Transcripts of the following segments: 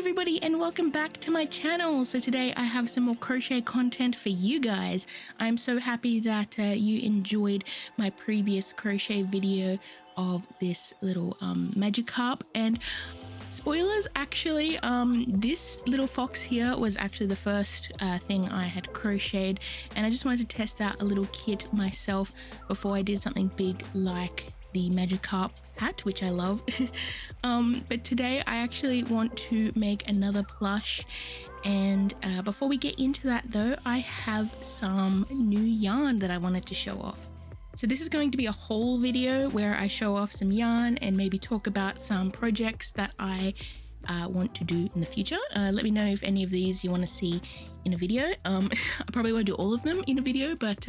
everybody and welcome back to my channel. So today I have some more crochet content for you guys. I'm so happy that you enjoyed my previous crochet video of this little Magikarp, and spoilers, actually this little fox here was actually the first thing I had crocheted, and I just wanted to test out a little kit myself before I did something big like the Magikarp hat, which I love. But today I actually want to make another plush, and before we get into that though, I have some new yarn that I wanted to show off. So this is going to be a whole video where I show off some yarn and maybe talk about some projects that I want to do in the future. Let me know if any of these you want to see in a video. I probably won't do all of them in a video, but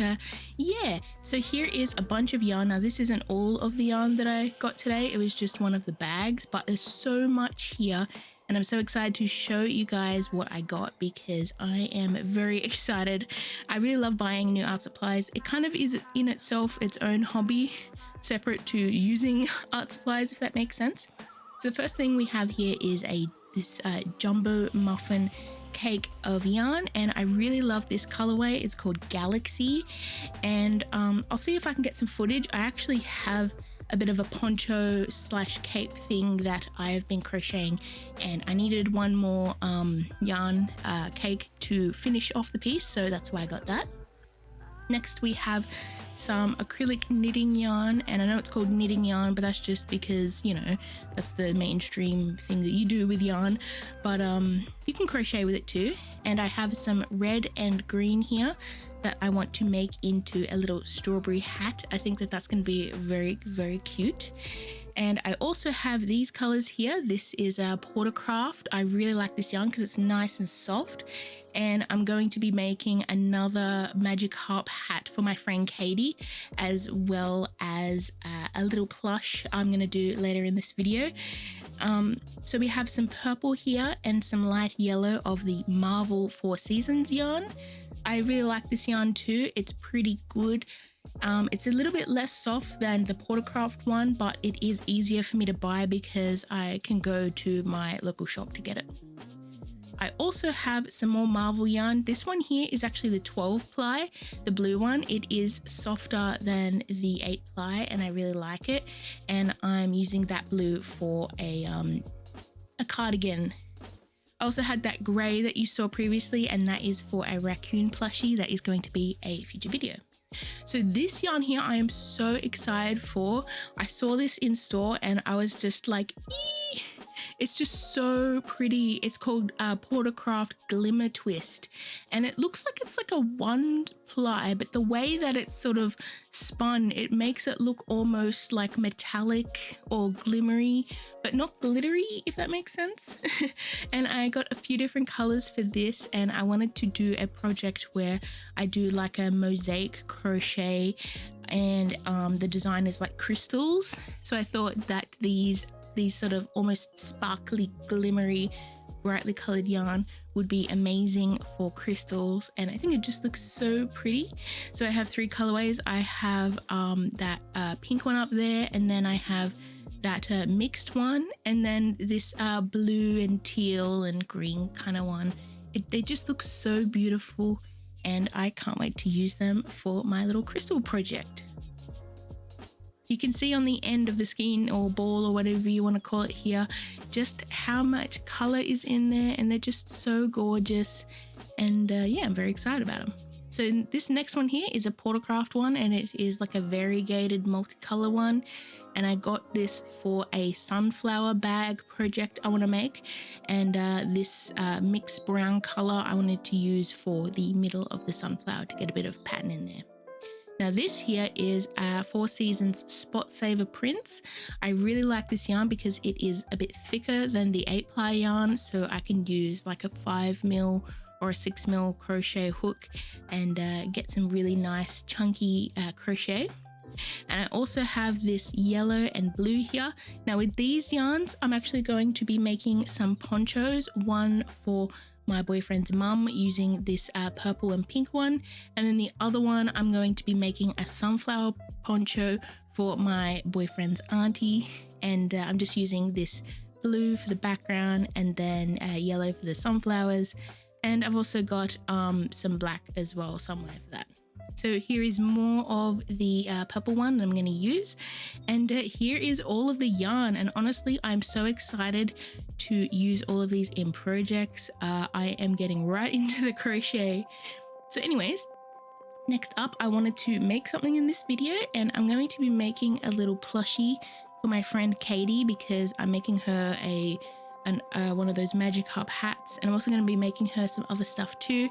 yeah. So here is a bunch of yarn. Now this isn't all of the yarn that I got today, it was just one of the bags, but there's so much here and I'm so excited to show you guys what I got because I am very excited. I really love buying new art supplies. It kind of is in itself its own hobby, separate to using art supplies, if that makes sense. So the first thing we have here is this jumbo muffin cake of yarn, and I really love this colorway. It's called Galaxy, and I'll see if I can get some footage. I actually have a bit of a poncho slash cape thing that I have been crocheting, and I needed one more yarn cake to finish off the piece, so that's why I got that. Next we have some acrylic knitting yarn, and I know it's called knitting yarn, but that's just because, you know, that's the mainstream thing that you do with yarn, but you can crochet with it too. And I have some red and green here that I want to make into a little strawberry hat. I think that that's going to be very, very cute. And I also have these colors here. This is a Porta craft. I really like this yarn because it's nice and soft, and I'm going to be making another Magikarp hat for my friend Katie, as well as a little plush I'm going to do later in this video. So we have some purple here and some light yellow of the Marvel 4 Seasons yarn. I really like this yarn too. It's pretty good. It's a little bit less soft than the Porta craft one, but it is easier for me to buy because I can go to my local shop to get it. I also have some more Marvel yarn. This one here is actually the 12 ply, the blue one. It is softer than the 8 ply and I really like it. And I'm using that blue for a cardigan. I also had that grey that you saw previously, and that is for a Raccoon plushie that is going to be a future video. So this yarn here I am so excited for. I saw this in store and I was just like, eee! It's just so pretty. It's called Porta Craft Glimmer Twist, and it looks like it's like a 1 ply, but the way that it's sort of spun, it makes it look almost like metallic or glimmery, but not glittery, if that makes sense. And I got a few different colors for this, and I wanted to do a project where I do like a mosaic crochet, and the design is like crystals. So I thought that these sort of almost sparkly, glimmery, brightly colored yarn would be amazing for crystals, and I think it just looks so pretty. So I have 3 colorways. I have that pink one up there, and then I have that mixed one, and then this blue and teal and green kind of one. They just look so beautiful, and I can't wait to use them for my little crystal project. You can see on the end of the skein or ball or whatever you want to call it here, just how much color is in there, and they're just so gorgeous. And yeah, I'm very excited about them. So this next one here is a Porta craft one, and it is like a variegated multicolor one. And I got this for a sunflower bag project I want to make. And this mixed brown color I wanted to use for the middle of the sunflower to get a bit of pattern in there. Now this here is 4 Seasons Spot Saver Prints. I really like this yarn because it is a bit thicker than the 8 ply yarn, so I can use like a 5mm or a 6mm crochet hook and get some really nice chunky crochet. And I also have this yellow and blue here. Now with these yarns, I'm actually going to be making some ponchos, one for my boyfriend's mum using this purple and pink one, and then the other one I'm going to be making a sunflower poncho for my boyfriend's auntie, and I'm just using this blue for the background, and then yellow for the sunflowers. And I've also got some black as well somewhere for that. So here is more of the purple one that I'm going to use, and here is all of the yarn. And honestly, I'm so excited to use all of these in projects. I am getting right into the crochet. So anyways, next up, I wanted to make something in this video, and I'm going to be making a little plushie for my friend Katie, because I'm making her one of those magic hub hats, and I'm also going to be making her some other stuff too,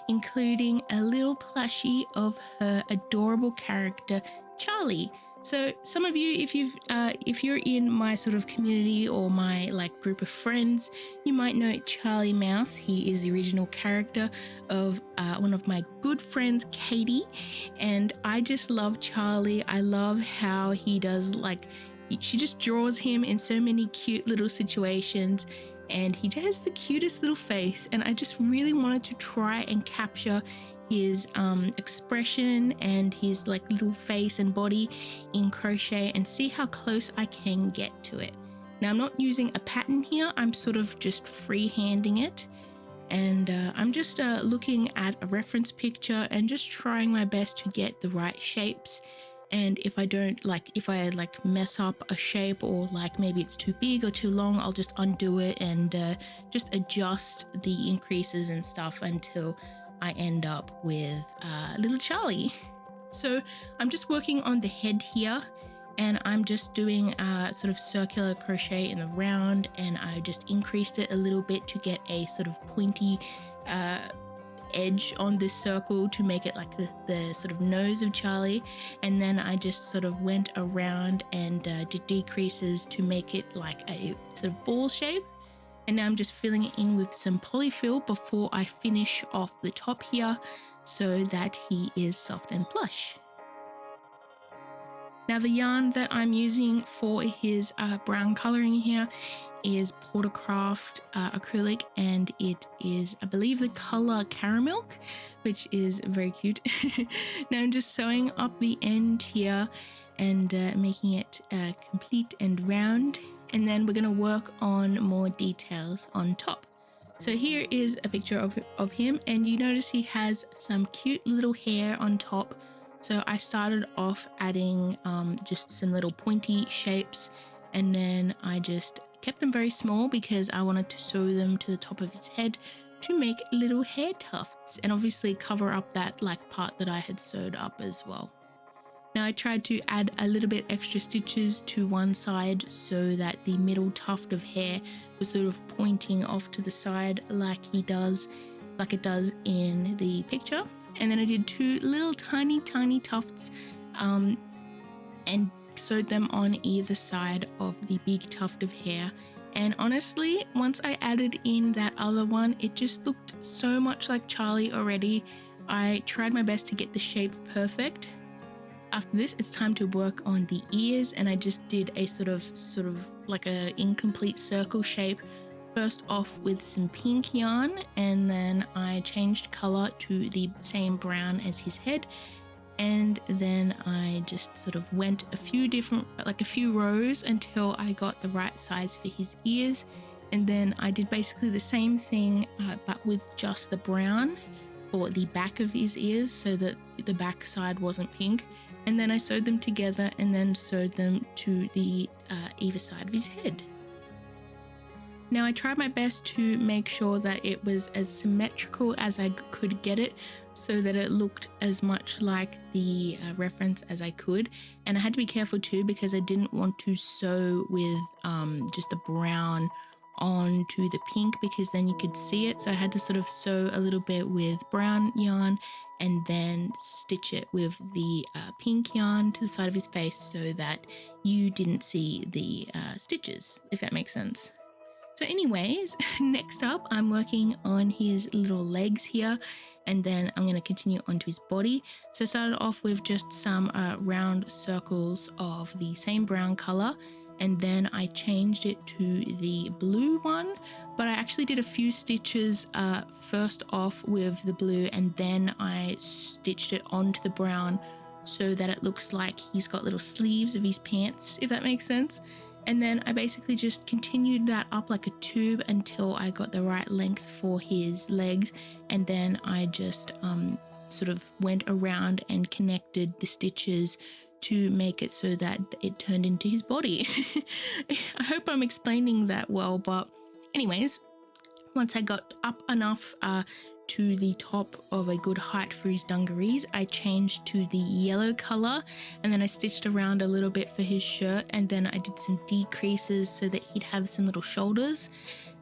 including a little plushie of her adorable character Charlie. So some of you, if you're in my sort of community or my like group of friends, you might know Charlie Mouse. He is the original character of one of my good friends, Katie, and I just love Charlie. I love how he does, like, she just draws him in so many cute little situations, and he has the cutest little face, and I just really wanted to try and capture his expression and his like little face and body in crochet and see how close I can get to it. Now, I'm not using a pattern here, I'm sort of just freehanding it, and I'm just looking at a reference picture and just trying my best to get the right shapes. And if I mess up a shape, or like maybe it's too big or too long, I'll just undo it and just adjust the increases and stuff until I end up with little Charlie. So I'm just working on the head here, and I'm just doing a sort of circular crochet in the round, and I just increased it a little bit to get a sort of pointy edge on this circle to make it like the sort of nose of Charlie. And then I just sort of went around and did decreases to make it like a sort of ball shape. And now I'm just filling it in with some polyfill before I finish off the top here, so that he is soft and plush. Now, the yarn that I'm using for his brown coloring here is Porta acrylic, and it is, I believe, the color caramel, which is very cute. Now I'm just sewing up the end here and making it complete and round, and then we're going to work on more details on top. So here is a picture of him, and you notice he has some cute little hair on top. So I started off adding just some little pointy shapes, and then I just kept them very small because I wanted to sew them to the top of his head to make little hair tufts, and obviously cover up that like part that I had sewed up as well. Now I tried to add a little bit extra stitches to one side so that the middle tuft of hair was sort of pointing off to the side like it does in the picture. And then I did two little tiny tufts and sewed them on either side of the big tuft of hair. And honestly, once I added in that other one, it just looked so much like Charlie already. I tried my best to get the shape perfect. After this, it's time to work on the ears, and I just did a sort of like a incomplete circle shape. First off with some pink yarn, and then I changed color to the same brown as his head, and then I just sort of went a few rows until I got the right size for his ears. And then I did basically the same thing but with just the brown for the back of his ears, so that the back side wasn't pink. And then I sewed them together and then sewed them to the either side of his head. Now I tried my best to make sure that it was as symmetrical as I could get it, so that it looked as much like the reference as I could. And I had to be careful too, because I didn't want to sew with just the brown onto the pink, because then you could see it. So I had to sort of sew a little bit with brown yarn and then stitch it with the pink yarn to the side of his face, so that you didn't see the stitches, if that makes sense. So anyways, next up I'm working on his little legs here, and then I'm going to continue onto his body. So I started off with just some round circles of the same brown color, and then I changed it to the blue one, but I actually did a few stitches first off with the blue, and then I stitched it onto the brown so that it looks like he's got little sleeves of his pants, if that makes sense. And then I basically just continued that up like a tube until I got the right length for his legs. And then I just sort of went around and connected the stitches to make it so that it turned into his body. I hope I'm explaining that well, but anyways, once I got up enough to the top of a good height for his dungarees, I changed to the yellow color, and then I stitched around a little bit for his shirt, and then I did some decreases so that he'd have some little shoulders,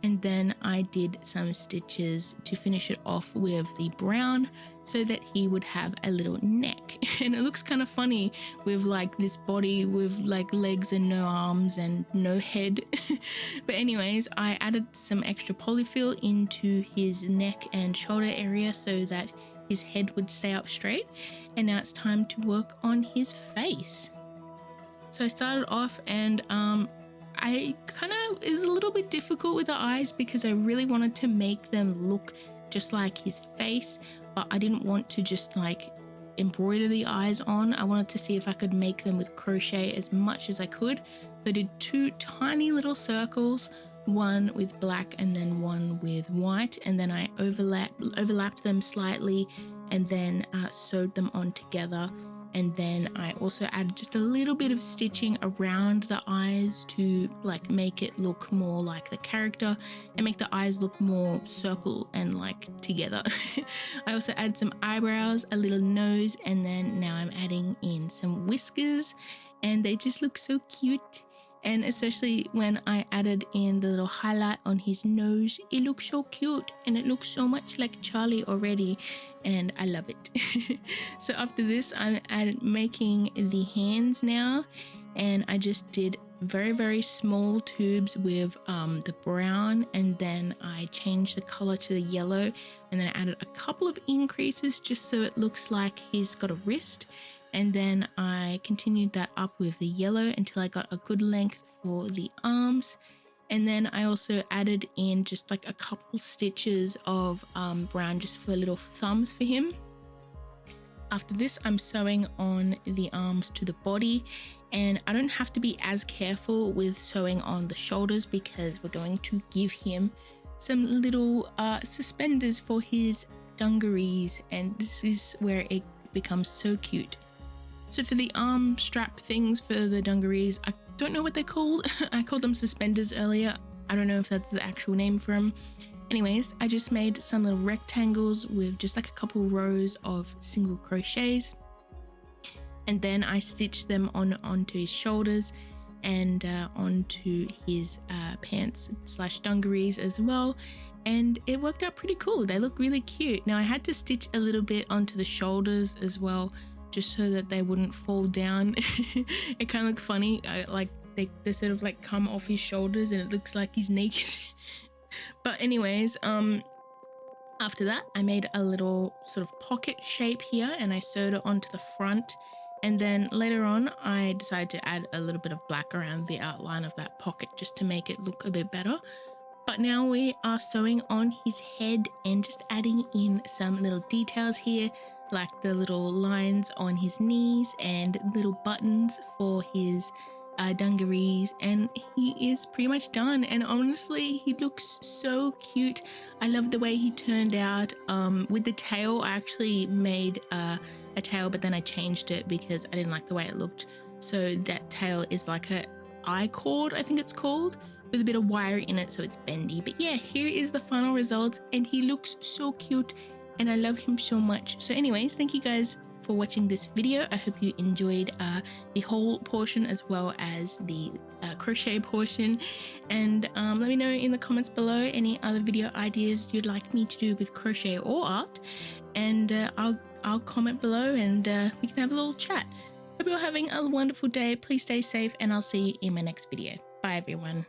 and then I did some stitches to finish it off with the brown so that he would have a little neck. And it looks kind of funny with like this body with like legs and no arms and no head. But anyways, I added some extra polyfill into his neck and shoulder area so that his head would stay up straight. And now it's time to work on his face. So I started off, and I kind of is a little bit difficult with the eyes because I really wanted to make them look just like his face, but I didn't want to just like embroider the eyes on. I wanted to see if I could make them with crochet as much as I could. So I did 2 tiny little circles, one with black and then one with white, and then I overlapped them slightly and then sewed them on together. And then I also added just a little bit of stitching around the eyes to like make it look more like the character and make the eyes look more circle and like together. I also added some eyebrows, a little nose, and then now I'm adding in some whiskers, and they just look so cute. And especially when I added in the little highlight on his nose, it looks so cute and it looks so much like Charlie already, and I love it. So after this, I'm making the hands now, and I just did very, very small tubes with the brown, and then I changed the color to the yellow, and then I added a couple of increases just so it looks like he's got a wrist. And then I continued that up with the yellow until I got a good length for the arms. And then I also added in just like a couple stitches of brown just for little thumbs for him. After this, I'm sewing on the arms to the body, and I don't have to be as careful with sewing on the shoulders because we're going to give him some little suspenders for his dungarees, and this is where it becomes so cute. So for the arm strap things for the dungarees, I don't know what they're called. I called them suspenders earlier. I don't know if that's the actual name for them. Anyways, I just made some little rectangles with just like a couple rows of single crochets. And then I stitched them onto his shoulders and onto his pants / dungarees as well. And it worked out pretty cool. They look really cute. Now I had to stitch a little bit onto the shoulders as well, just so that they wouldn't fall down. It kind of looked funny, like they sort of like come off his shoulders and it looks like he's naked. But anyways, after that I made a little sort of pocket shape here, and I sewed it onto the front, and then later on I decided to add a little bit of black around the outline of that pocket just to make it look a bit better. But now we are sewing on his head and just adding in some little details here, like the little lines on his knees and little buttons for his dungarees, and he is pretty much done. And honestly, he looks so cute. I love the way he turned out. With the tail, I actually made a tail, but then I changed it because I didn't like the way it looked. So that tail is like a I-cord, I think it's called, with a bit of wire in it so it's bendy. But yeah, here is the final result, and he looks so cute and I love him so much. So anyways, thank you guys for watching this video. I hope you enjoyed the whole portion as well as the crochet portion, and let me know in the comments below any other video ideas you'd like me to do with crochet or art, and I'll comment below and we can have a little chat. Hope you're having a wonderful day. Please stay safe, and I'll see you in my next video. Bye everyone.